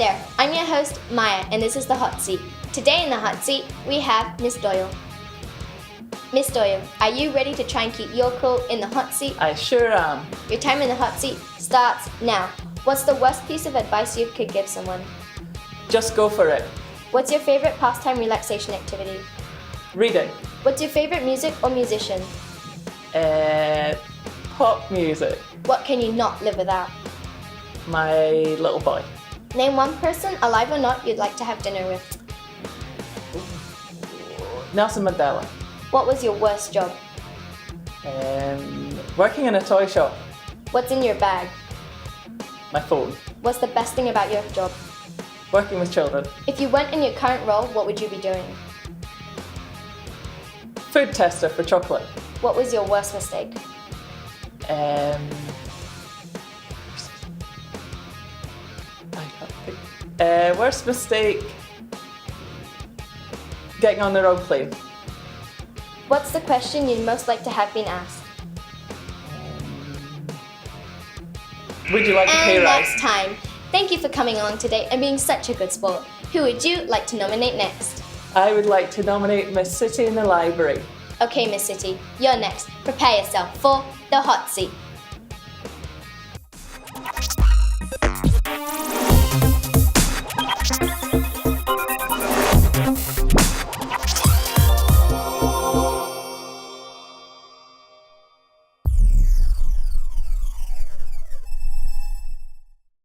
there, I'm your host, Maya, and this is The Hot Seat. Today in The Hot Seat, we have Miss Doyle. Miss Doyle, are you ready to try and keep your cool in the hot seat? I sure am. Your time in the hot seat starts now. What's the worst piece of advice you could give someone? Just go for it. What's your favorite pastime relaxation activity? Reading. What's your favorite music or musician? Pop music. What can you not live without? My little boy. Name one person, alive or not, you'd like to have dinner with. Nelson Mandela. What was your worst job? Working in a toy shop. What's in your bag? My phone. What's the best thing about your job? Working with children. If you weren't in your current role, what would you be doing? Food tester for chocolate. What was your worst mistake? I can't think. Worst mistake? Getting on the wrong plane. What's the question you'd most like to have been asked? Would you like a pay And rise? next time. Thank you for coming along today and being such a good sport. Who would you like to nominate next? I would like to nominate Miss City in the Library. Okay, Miss City, you're next. Prepare yourself for the hot seat.